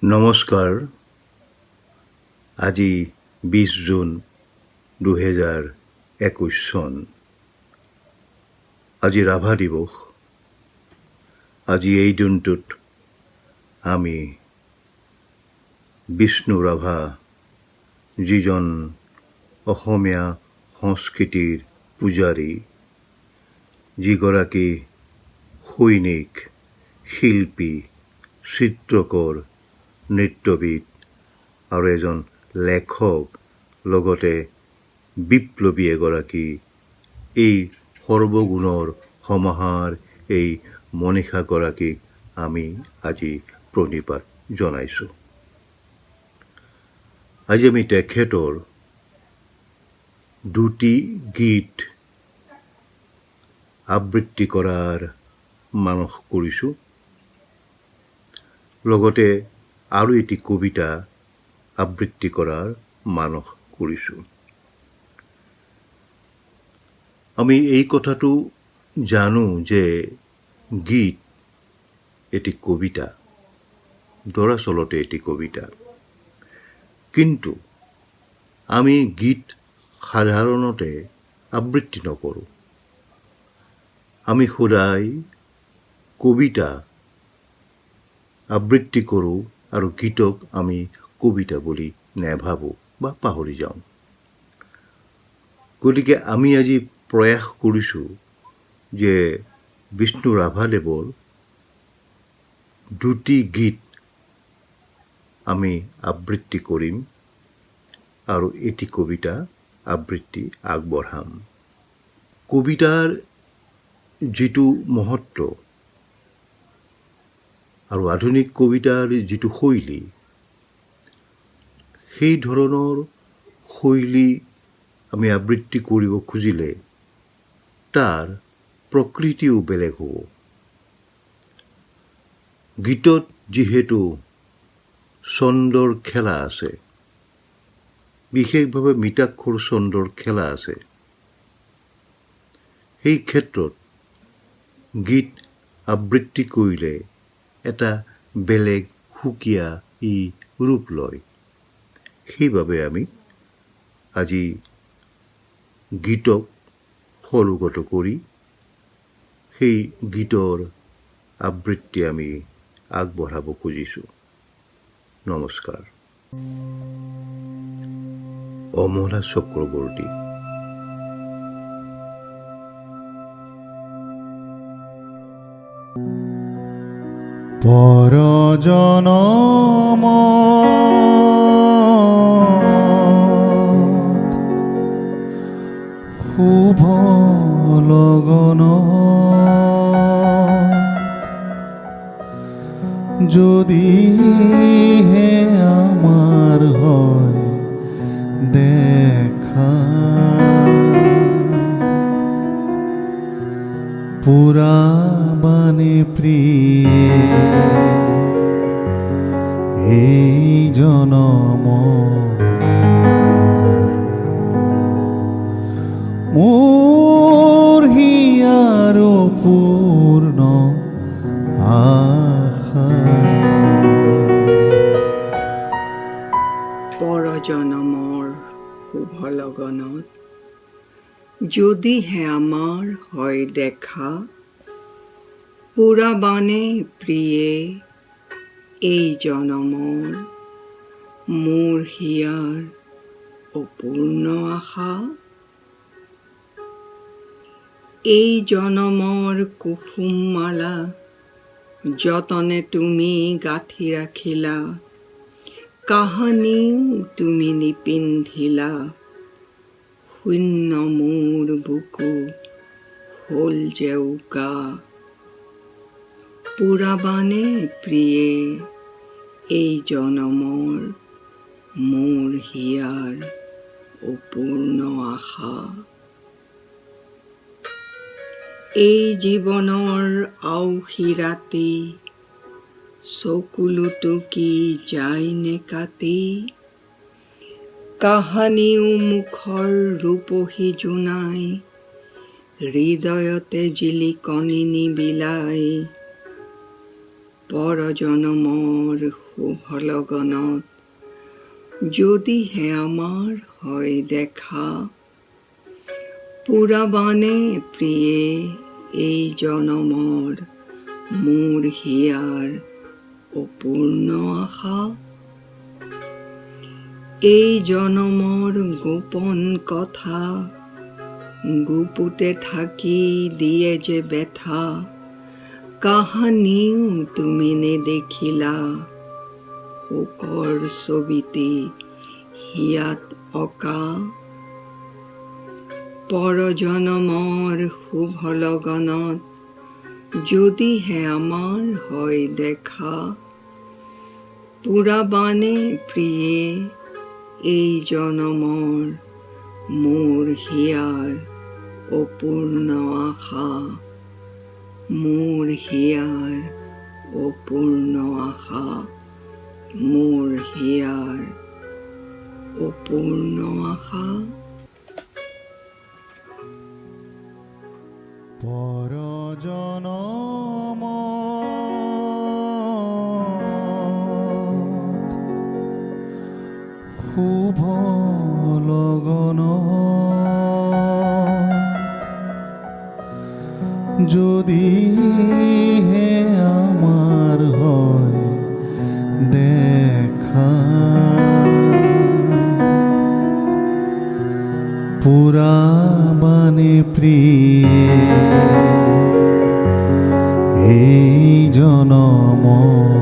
নমস্কাৰ। আজি 20 জুন 2021 চন। আজি ৰাভা দিৱস। আজি এই দিনটোত আমি বিষ্ণু ৰাভা, যিজন অসমীয়া সংস্কৃতিৰ পূজাৰী, যিগৰাকী সৈনিক, শিল্পী, চিত্ৰকৰ, নৃত্যবিদ আৰু এজন লেখক, লগতে বিপ্লৱী এগৰাকী, এই সৰ্বগুণৰ সমাহাৰ এই মনীষাগৰাকীক আমি আজি প্ৰণিপাত জনাইছোঁ। আজি আমি তেখেতৰ দুটি গীত আবৃত্তি কৰাৰ মানস কৰিছোঁ, লগতে আৰু এটি কবিতা আবৃত্তি কৰাৰ মানস কৰিছোঁ। আমি এই কথাটো জানো যে গীত এটি কবিতা, দৰাচলতে এটি কবিতা, কিন্তু আমি গীত সাধাৰণতে আবৃত্তি নকৰোঁ। আমি সদায় কবিতা আবৃত্তি কৰোঁ আৰু গীতক আমি কবিতা বুলি নাভাবোঁ বা পাহৰি যাওঁ। গতিকে আমি আজি প্ৰয়াস কৰিছোঁ যে বিষ্ণু ৰাভাদেৱৰ দুটি গীত আমি আবৃত্তি কৰিম আৰু এটি কবিতা আবৃত্তি আগবঢ়াম। কবিতাৰ যিটো মহত্ব আৰু আধুনিক কবিতাৰ যিটো শৈলী, সেই ধৰণৰ শৈলী আমি আবৃত্তি কৰিব খুজিলে তাৰ প্ৰকৃতিও বেলেগ হ'ব। গীতত যিহেতু ছন্দৰ খেলা আছে, বিশেষভাৱে মিতাক্ষৰ ছন্দৰ খেলা আছে, সেই ক্ষেত্ৰত গীত আবৃত্তি কৰিলে এটা বেলেগ সুকীয়া ৰূপ লয়। সেইবাবে আমি আজি গীতক সৰুগত কৰি সেই গীতৰ আবৃত্তি আমি আগবঢ়াব খুজিছোঁ। নমস্কাৰ। অমলা চক্ৰৱৰ্তী। পৰজনম শুভ লগন যদিহে আমাৰ হয় দেখা, পুৰাবানে প্ৰিয়ে এই জনম মোৰ হিয়াৰ পূৰ্ণ আশা। পৰজনমৰ শুভ লগনত যদিহে আমাৰ হয় দেখা, পুৰাবানে প্ৰিয়ে এই জনমৰ মোৰ হিয়াৰ অপূৰ্ণ আশা। এই জনমৰ কুসুম মালা যতনে তুমি গাঁঠি ৰাখিলা, কাহানিও তুমি নিপিন্ধিলা, শূন্য মোৰ বুকু হ'ল জেউকা। পুৰাবানে প্ৰিয়ে এই জনমৰ মোৰ হিয়াৰ অপূৰ্ণ আশা। এই জীৱনৰ আওসী ৰাতি চকুলোটুকি যায় নে কাটি, কাহানিও মুখৰ ৰূপহী জোনাই হৃদয়তে জিলিকনি নিবিলাই। পৰজনমৰ শুভ লগনত যদিহে আমাৰ হয় দেখা পুৰাবানে প্ৰিয়ে এই জনমৰ মোৰ হিয়াৰ অপূৰ্ণ আশা এই জনমৰ গোপন কথা গুপুতে থাকি দিয়ে যে ব্যথা কাহানিও তুমি নেদেখিলা শোকৰ ছবিতে হিয়াত অঁকা পৰজনমৰ শুভ লগনত যদিহে আমাৰ হয় দেখা পুৰাবানে প্ৰিয়ে এই জনমৰ মোৰ হিয়াৰ অপূৰ্ণ আশা মোৰ হিয়াৰ অপূৰ্ণ আশা মোৰ হিয়াৰ অপূৰ্ণ আশা পৰজনমত শুভ লগনত যদিহে আমাৰ হয় দেখা পুৰাবানে প্ৰিয়ে এই জনমৰ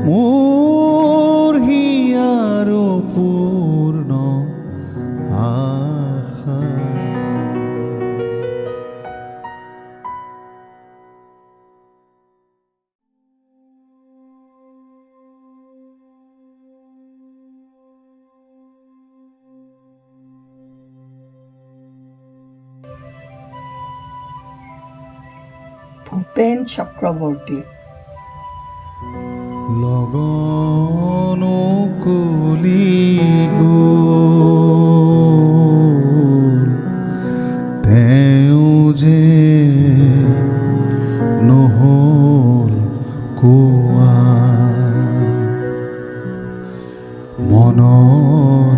মোৰ হিয়াৰ অপূৰ্ণ আশা ভূপেন চক্ৰৱৰ্তী লগনো কলি গ'ল তেওঁ যে নহ'ল কোৱা মনৰ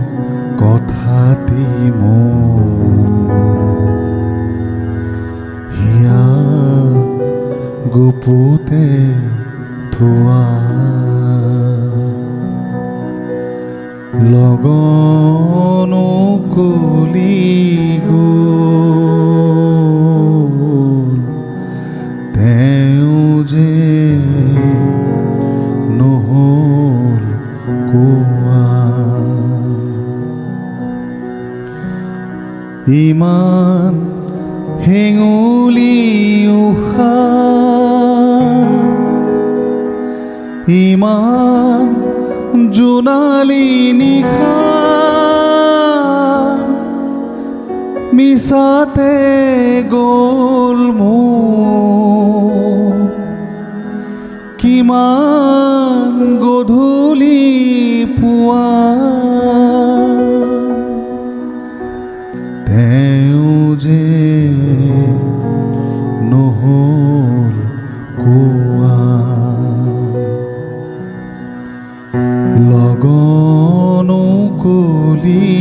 কথাটি মোৰ হিয়া গুপুতে থোৱা লগনো কলি গ'ল তেওঁ যে নহ'ল কোৱা ইমান হেঙুলি ইমান জোনালী নিশা মিছাতে গ'ল মোৰ কিমান গধূলি পুৱা তেওঁ যে নহ'ল কোৱা লগনো কলি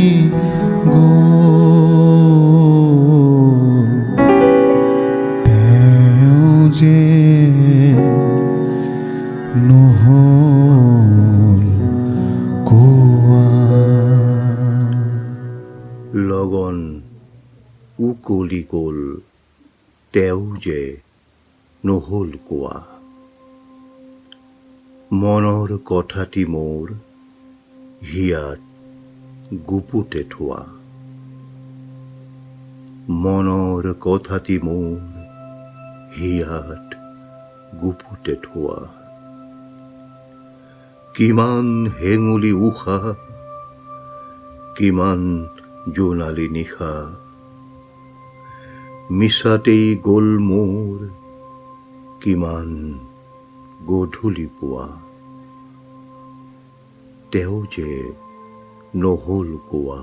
গ'ল তেওঁ যে নহ'ল কোৱা লগন উকলি গ'ল তেওঁ যে নহ'ল কোৱা মনৰ কথাটি মোৰ হিয়াত গুপুতে থোৱা মনৰ কথাটি মোৰ হিয়াত গুপুতে থোৱা কিমান হেঙুলি উষা কিমান জোনালী নিশা মিছাতেই গ'ল মোৰ কিমান গধূলি পুৱা তেওঁ যে নহ'ল কোৱা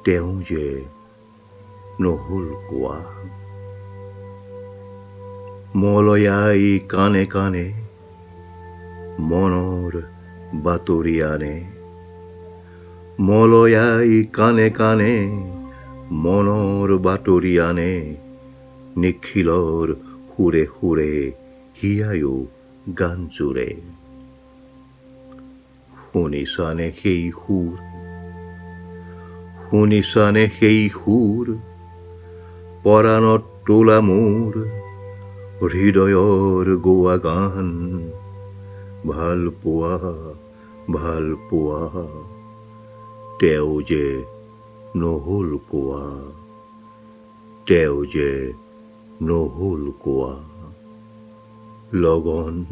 তেওঁ যে নহ'ল কোৱা মলয়াই কাণে কাণে মনৰ বাতৰি আনে মলয়াই কাণে কাণে মনৰ বাতৰি আনে নিখিলৰ সুৰে সুৰে হিয়ায়ো গান জোৰে শুনিছানে সেই সুৰ শুনিছানে সেই সুৰ পৰাণত তোলা মোৰ হৃদয়ৰ গোৱা গান ভাল পোৱা তেওঁ যে নহ'ল কোৱা তেওঁ যে নহ'ল কোৱা লগন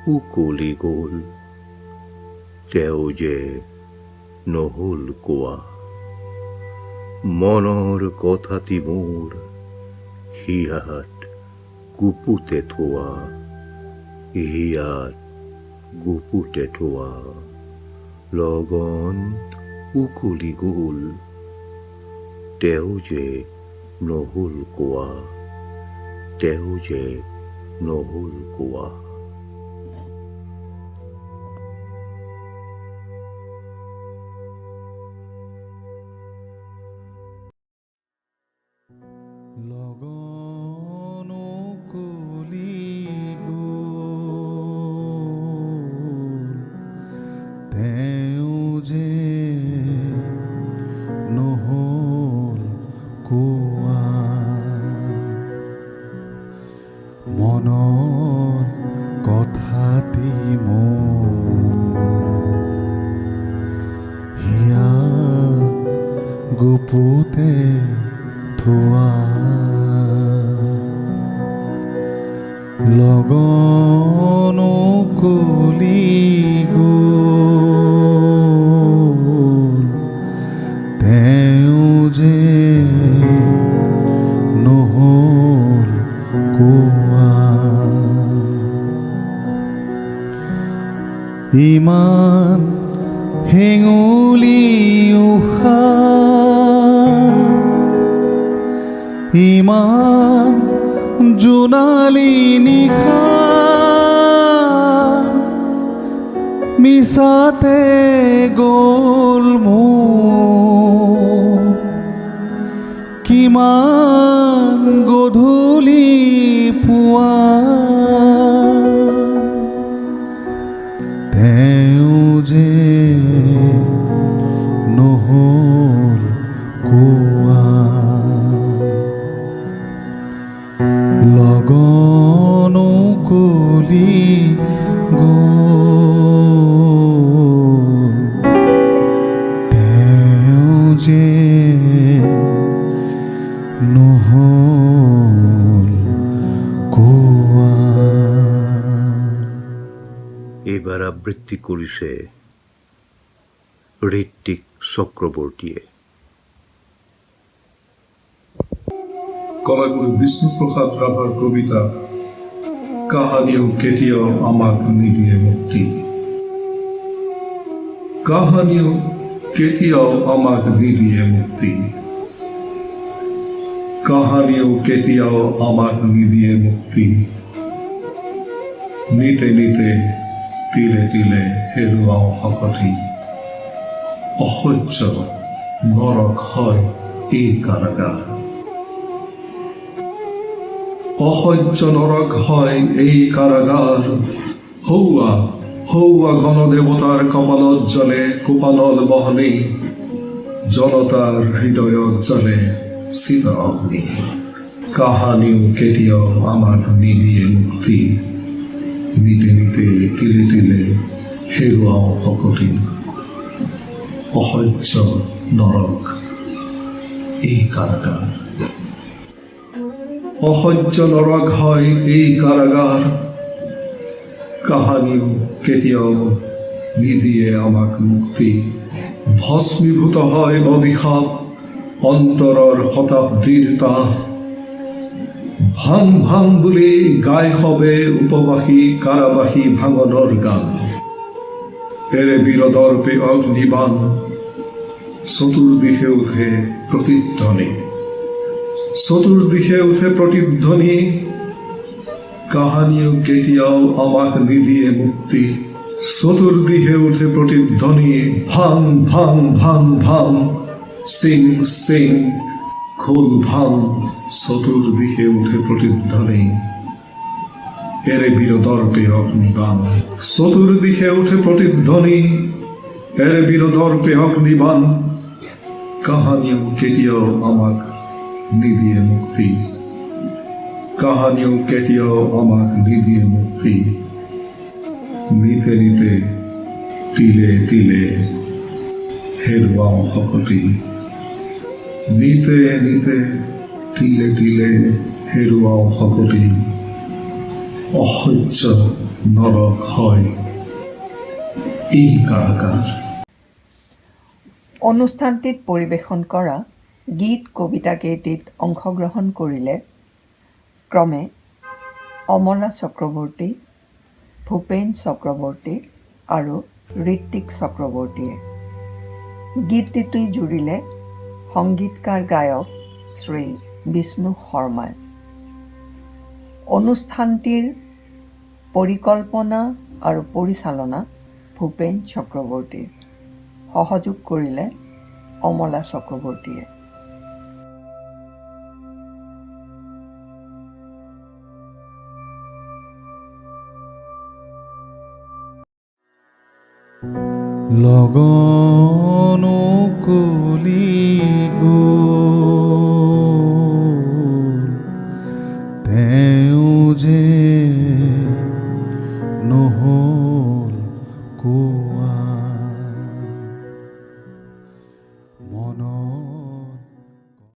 উকলি গ'ল তেওঁ যে নহ'ল কোৱা মনৰ কথাটি মোৰ হিয়াত গুপুতে থোৱা হিয়াত গুপুতে থোৱা লগন উকলি গ'ল তেওঁ যে নহ'ল কোৱা তেওঁ যে নহ'ল কোৱা লগন উকলি গ'ল তেওঁ যে নহ'ল কোৱা মনৰ কথাটি মোৰ হিয়া গুপুতে থোৱা লগন উকলি গ'ল তেওঁ যে নহ'ল কোৱা ইমান হেঙুলি উশাহ ইমান জোনালী নিশা মিছাতে গ'ল মোৰ কিমান গধূলি পুৱা তেওঁ যে নহ'ল কোৱা লগন উকলি গ'ল তেওঁ যে নহ'ল কোৱা এইবাৰ আবৃত্তি কৰিছে ঋত্বিক চক্ৰৱৰ্তীয়ে কলাগুৰু বিষ্ণুপ্ৰসাদ ৰাভাৰ কবিতা কাহানিও কেতিয়াও আমাক নিদিয়ে মুক্তি কাহানিও কেতিয়াও আমাক নিদিয়ে মুক্তি কাহানিও কেতিয়াও আমাক নিদিয়ে মুক্তি নিতে নিতে তিলে তিলে হেৰুৱাও শকতি অসহ্য নৰক হয় এই কাৰাগাৰ অসহ্য নৰক হয় এই কাৰাগাৰ হৌৱা হৌৱা গণদেৱতাৰ কপালত জ্বলে কোপানল বহনি জনতাৰ হৃদয়ত জ্বলে চিতা অগ্নি কাহানিও কেতিয়াও আমাক নিদিয়ে মুক্তি নিতে নিতে তিলে তিলে হেৰুৱাও শকতি অসহ্য নৰক এই কাৰাগাৰ অসহ্য নৰক হয় এই কাৰাগাৰ কাহানিও কেতিয়াও নিদিয়ে আমাক মুক্তি ভস্মীভূত হয় অভিশাপ অন্তৰৰ শতাব্দীৰ তাহ ভাং ভাং বুলি গাই সবে উপবাসী কাৰাবাসী ভাঙনৰ গান এৰে বীৰদৰ্পে অগ্নিবাণ চতুৰ্দিশে উঠে প্ৰতিধ্বনি চতুৰ্দিশে উঠে প্ৰতিধ্বনি কাহানিও কেতিয়াও আমাক নিদিয়ে মুক্তি চতুৰ্দিশে উঠে প্ৰতিধ্বনি ভাং ভাং ভাং ভাং সিং সিং খোল ভাং চতুৰ্দিশে উঠে প্ৰতিধ্বনি এৰে বীৰদৰ্পে অগ্নিবাণ চতুৰ্দিশে উঠে প্ৰতিধ্বনি এরে বীরদর্পে অগ্নিবাণ কাহানিও কেতিয়াও আমাক নিদিয়ে মুক্তি কাহানিও কেতিয়াও আমাক নিদিয়ে মুক্তি নিতে নিতে তিলে তিলে হেৰুৱাওঁ শকতি নিতে নিতে তিলে তিলে হেৰুৱাওঁ শকতি অসহ্য নৰক হয় এই কাৰাগাৰ অনুষ্ঠানটিত পৰিৱেশন কৰা গীত কবিতাকেইটিত অংশগ্ৰহণ কৰিলে ক্ৰমে অমলা চক্ৰৱৰ্তী, ভূপেন চক্ৰৱৰ্তী আৰু ঋত্বিক চক্ৰৱৰ্তীয়ে। গীতটি জুৰিলে সংগীতকাৰ গায়ক শ্ৰী বিষ্ণু শৰ্মাই। অনুষ্ঠানটিৰ পৰিকল্পনা আৰু পৰিচালনা ভূপেন চক্ৰৱৰ্তীৰ। সহযোগ কৰিলে অমলা চক্ৰৱৰ্তীয়ে। লগনো কলি গো